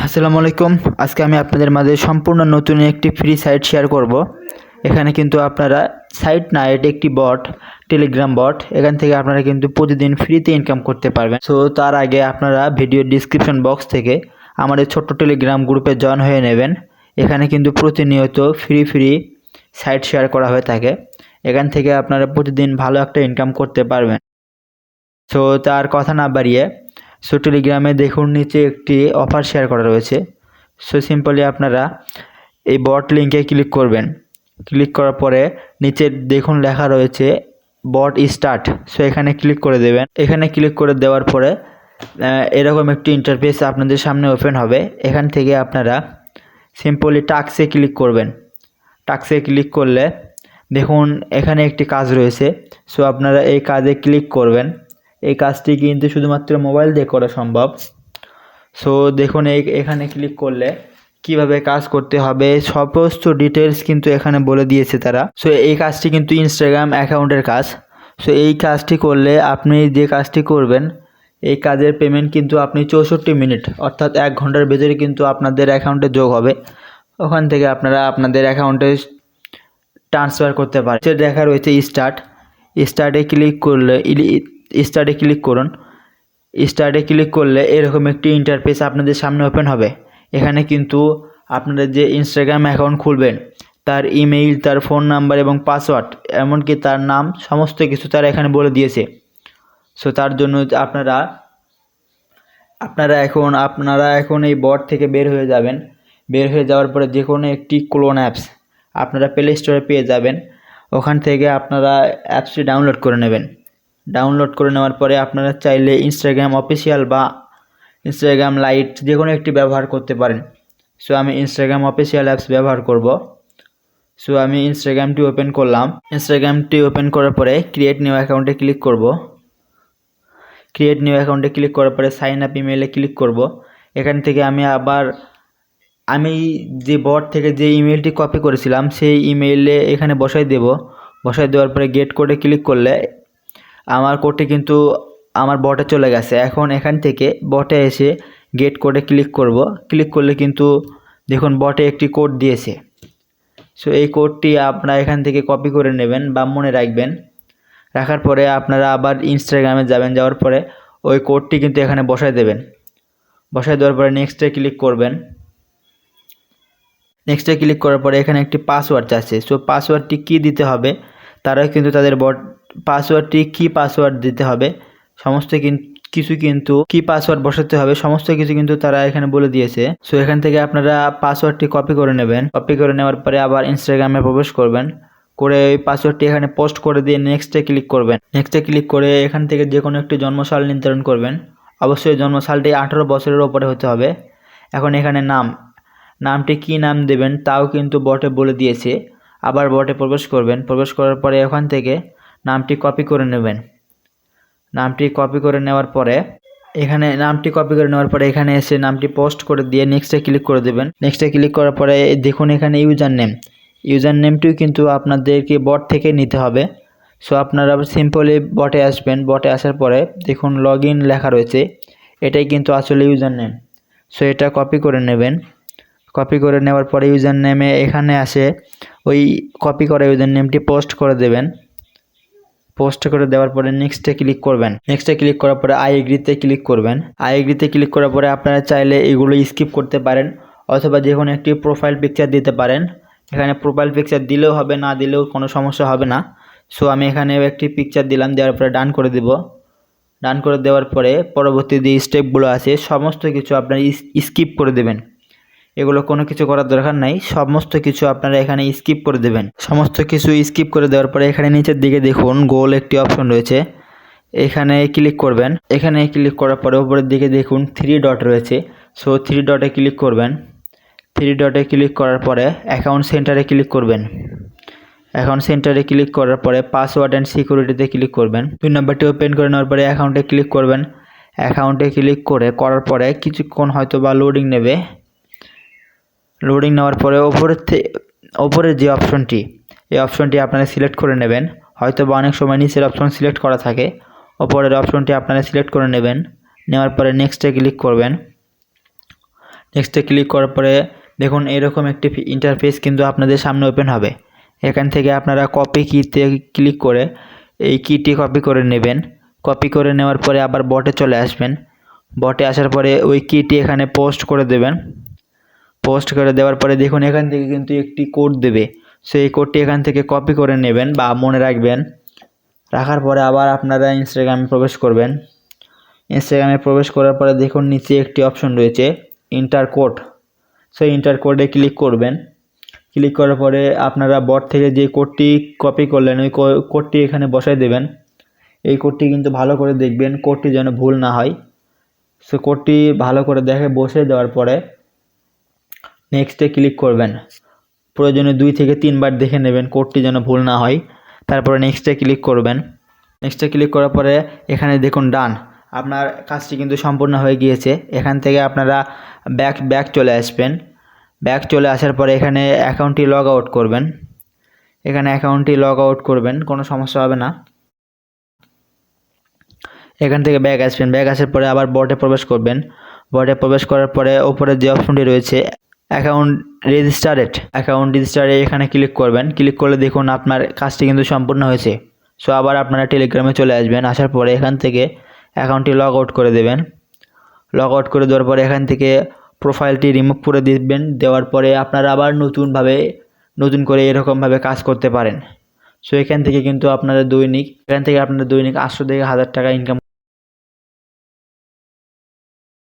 আসসালামু আলাইকুম। আজকে আমি আপনাদের মাঝে সম্পূর্ণ নতুন একটি ফ্রি সাইট শেয়ার করব। এখানে কিন্তু আপনারা সাইট না, এটি একটি বট, টেলিগ্রাম বট। এখান থেকে আপনারা কিন্তু প্রতিদিন ফ্রিতে ইনকাম করতে পারবেন। সো তার আগে আপনারা ভিডিও ডিসক্রিপশন বক্স থেকে আমাদের ছোট্ট টেলিগ্রাম গ্রুপে জয়েন হয়ে নেবেন। এখানে কিন্তু প্রতিনিয়ত ফ্রি সাইট শেয়ার করা হয়ে থাকে। এখান থেকে আপনারা প্রতিদিন ভালো একটা ইনকাম করতে পারবেন। সো তার কথা না বাড়িয়ে টেলিগ্রামে দেখুন নিচে একটি অফার শেয়ার করা রয়েছে। সো সিম্পলি আপনারা এই বট লিঙ্কে ক্লিক করবেন। ক্লিক করার পরে নিচে দেখুন লেখা রয়েছে বট স্টার্ট। সো এখানে ক্লিক করে দেবেন। এখানে ক্লিক করে দেওয়ার পরে এরকম একটি ইন্টারফেস আপনাদের সামনে ওপেন হবে। এখান থেকে আপনারা সিম্পলি টাস্কে ক্লিক করবেন। টাস্কে ক্লিক করলে দেখুন এখানে একটি কাজ রয়েছে। সো আপনারা এই কাজে ক্লিক করবেন। এই কাজটি কিন্তু শুধুমাত্র মোবাইল দিয়ে করা সম্ভব। সো দেখুন এখানে ক্লিক করলে কিভাবে কাজ করতে হবে সমস্ত ডিটেলস কিন্তু এখানে বলে দিয়েছে তারা। সো এই কাজটি কিন্তু ইনস্টাগ্রাম অ্যাকাউন্টের কাজ। সো এই কাজটি করলে আপনি যে কাজটি করবেন এই কাজের পেমেন্ট কিন্তু আপনি 64 মিনিট অর্থাৎ 1 ঘন্টার ভেতরে কিন্তু আপনাদের অ্যাকাউন্টে যোগ হবে। ওখান থেকে আপনারা আপনাদের অ্যাকাউন্টে ট্রান্সফার করতে পারেন। দেখা রয়েছে স্টার্টে ক্লিক করলে স্টার্টে ক্লিক করুন। স্টার্টে ক্লিক করলে এরকম একটি ইন্টারফেস আপনাদের সামনে ওপেন হবে। এখানে কিন্তু আপনারা যে ইনস্টাগ্রাম অ্যাকাউন্ট খুলবেন তার ইমেইল, তার ফোন নাম্বার এবং পাসওয়ার্ড, এমনকি তার নাম, সমস্ত কিছু তারা এখানে বলে দিয়েছে। সো তার জন্য আপনারা এখন এই বট থেকে বের হয়ে যাবেন। বের হয়ে যাওয়ার পরে যে কোনো একটি ক্লোন অ্যাপস আপনারা প্লে স্টোরে পেয়ে যাবেন। ওখান থেকে আপনারা অ্যাপসটি ডাউনলোড করে নেবেন। ডাউনলোড করে নেওয়ার পরে আপনারা চাইলে ইনস্টাগ্রাম অফিসিয়াল বা ইনস্টাগ্রাম লাইট যে কোনো একটি ব্যবহার করতে পারেন। সো আমি ইনস্টাগ্রাম অফিসিয়াল অ্যাপস ব্যবহার করব। সো আমি ইনস্টাগ্রামটি ওপেন করলাম। ইনস্টাগ্রামটি ওপেন করার পরে ক্রিয়েট নিউ অ্যাকাউন্টে ক্লিক করব। ক্রিয়েট নিউ অ্যাকাউন্টে ক্লিক করার পরে সাইন আপ ইমেইলে ক্লিক করব। এখান থেকে আমি যে বট থেকে যে ইমেইলটি কপি করেছিলাম সেই ইমেইলে এখানে বসাই দেব। বসাই দেওয়ার পরে গেট কোডে ক্লিক করলে আমার কোডটি কিন্তু আমার বটে চলে গেছে। এখন এখান থেকে বটে এসে গেট কোডে ক্লিক করব। ক্লিক করলে কিন্তু দেখুন বটে একটি কোড দিয়েছে। সো এই কোডটি আপনারা এখান থেকে কপি করে নেবেন বা মনে রাখবেন। রাখার পরে আপনারা আবার ইনস্টাগ্রামে যাবেন। যাওয়ার পরে ওই কোডটি কিন্তু এখানে বসাই দেবেন। বসাই দেওয়ার পরে নেক্সটে ক্লিক করবেন। নেক্সটে ক্লিক করার পরে এখানে একটি পাসওয়ার্ড আছে। সো পাসওয়ার্ডটি কী দিতে হবে তারাও কিন্তু তাদের পাসওয়ার্ডটি কী পাসওয়ার্ড দিতে হবে সমস্ত কিছু কিন্তু কী পাসওয়ার্ড বসাতে হবে সমস্ত কিছু কিন্তু তারা এখানে বলে দিয়েছে। সো এখান থেকে আপনারা পাসওয়ার্ডটি কপি করে নেবেন। কপি করে নেওয়ার পরে আবার ইনস্টাগ্রামে প্রবেশ করবেন। করে ওই পাসওয়ার্ডটি এখানে পোস্ট করে দিয়ে নেক্সটে ক্লিক করবেন। নেক্সটে ক্লিক করে এখান থেকে যে কোনো একটি জন্মসাল নির্ধারণ করবেন। অবশ্যই জন্মসালটি 18 বছরের ওপরে হতে হবে। এখন এখানে নামটি কী নাম দেবেন তাও কিন্তু বটে বলে দিয়েছে। আবার বটে প্রবেশ করবেন। প্রবেশ করার পরে এখান থেকে নামটি কপি করে নেবেন। নামটি কপি করে নেওয়ার পরে এখানে এসে নামটি পোস্ট করে দিয়ে নেক্সটে ক্লিক করে দেবেন। নেক্সটে ক্লিক করার পরে দেখুন এখানে ইউজার নেমটিও কিন্তু আপনাদেরকে বট থেকে নিতে হবে। সো আপনারা সিম্পলি বটে আসবেন। বটে আসার পরে দেখুন লগ ইন লেখা রয়েছে, এটাই কিন্তু আসলে ইউজার নেম। সো এটা কপি করে নেবেন। কপি করে নেওয়ার পরে ইউজার নেমে এখানে আসে ওই কপি করা ইউজার নেমটি পোস্ট করে দেবেন। পোস্ট করে দেওয়ার পরে নেক্সটে ক্লিক করবেন। নেক্সটে ক্লিক করার পরে আই এগ্রিতে ক্লিক করবেন। আই এগ্রিতে ক্লিক করার পরে আপনারা চাইলে এগুলো স্কিপ করতে পারেন অথবা যে কোনো একটি প্রোফাইল পিকচার দিতে পারেন। এখানে প্রোফাইল পিকচার দিলেও হবে, না দিলেও কোনো সমস্যা হবে না। সো আমি এখানে একটি পিকচার দিলাম। দেওয়ার পরে ডান করে দেব। ডান করে দেওয়ার পরে পরবর্তী যে স্টেপগুলো আছে সমস্ত কিছু আপনারা স্কিপ করে দেবেন। এগুলো কোনো কিছু করার দরকার নাই, সমস্ত কিছু আপনারা এখানে স্কিপ করে দেবেন। সমস্ত কিছু স্কিপ করে দেওয়ার পরে এখানে নিচের দিকে দেখুন গোল একটি অপশন রয়েছে, এখানে ক্লিক করবেন। এখানে ক্লিক করার পরে উপরের দিকে দেখুন 3 ডট রয়েছে। সো 3 ডটে ক্লিক করবেন। 3 ডটে ক্লিক করার পরে অ্যাকাউন্ট সেন্টারে ক্লিক করবেন। অ্যাকাউন্ট সেন্টারে ক্লিক করার পরে পাসওয়ার্ড অ্যান্ড সিকিউরিটিতে ক্লিক করবেন। 2 নম্বরটি ওপেন করে নেওয়ার পরে অ্যাকাউন্টে ক্লিক করবেন। অ্যাকাউন্টে ক্লিক করার পরে কিছুক্ষণ হয়তো বা লোডিং নেবে। লোডিং নেওয়ার পরে ওপরের যে অপশনটি এই অপশনটি আপনারা সিলেক্ট করে নেবেন। হয়তো বা অনেক সময় নিচের অপশন সিলেক্ট করা থাকে, ওপরের অপশনটি আপনারা সিলেক্ট করে নেবেন। নেওয়ার পরে নেক্সটে ক্লিক করবেন। নেক্সটে ক্লিক করার পরে দেখুন এরকম একটি ইন্টারফেস কিন্তু আপনাদের সামনে ওপেন হবে। এখান থেকে আপনারা কপি কিতে ক্লিক করে এই কিটি কপি করে নেবেন। কপি করে নেওয়ার পরে আবার বটে চলে আসবেন। বটে আসার পরে ওই কিটি এখানে পোস্ট করে দেবেন। পোস্ট করে দেওয়ার পরে দেখুন এখান থেকে কিন্তু একটি কোড দেবে। সেই কোডটি এখান থেকে কপি করে নেবেন বা মনে রাখবেন। রাখার পরে আবার আপনারা ইনস্টাগ্রামে প্রবেশ করবেন। ইনস্টাগ্রামে প্রবেশ করার পরে দেখুন নিচে একটি অপশন রয়েছে ইন্টার কোড। সেই ইন্টার কোডে ক্লিক করবেন। ক্লিক করার পরে আপনারা বট থেকে যে কোডটি কপি করলেন ওই কোডটি এখানে বসাই দেবেন। এই কোডটি কিন্তু ভালো করে দেখবেন কোডটি যেন ভুল না হয়। সো কোডটি ভালো করে দেখে বসে দেওয়ার পরে নেক্সটে ক্লিক করবেন। প্রয়োজনে 2 থেকে 3 বার দেখে নেবেন কোডটি যেন ভুল না হয়। তারপরে নেক্সটে ক্লিক করবেন। নেক্সটে ক্লিক করার পরে এখানে দেখুন ডান, আপনার কাজটি কিন্তু সম্পূর্ণ হয়ে গিয়েছে। এখান থেকে আপনারা ব্যাক চলে আসবেন। ব্যাক চলে আসার পরে এখানে অ্যাকাউন্টটি লগ আউট করবেন। এখানে অ্যাকাউন্টটি লগ আউট করবেন, কোনো সমস্যা হবে না। এখান থেকে ব্যাক আসবেন। ব্যাক আসার পরে আবার বটে প্রবেশ করবেন। বটে প্রবেশ করার পরে ওপরে যে অপশনটি রয়েছে অ্যাকাউন্ট রেজিস্টারে এখানে ক্লিক করবেন। ক্লিক করলে দেখুন আপনার কাজটি কিন্তু সম্পূর্ণ হয়েছে। সো আবার আপনারা টেলিগ্রামে চলে আসবেন। আসার পরে এখান থেকে অ্যাকাউন্টটি লগ আউট করে দেবেন। লগ আউট করে দেওয়ার পরে এখান থেকে প্রোফাইলটি রিমুভ করে দিবেন। দেওয়ার পরে আপনারা আবার নতুন করে এরকমভাবে কাজ করতে পারেন। সো এখান থেকে কিন্তু আপনারা দৈনিক 800 থেকে 1000 টাকা ইনকাম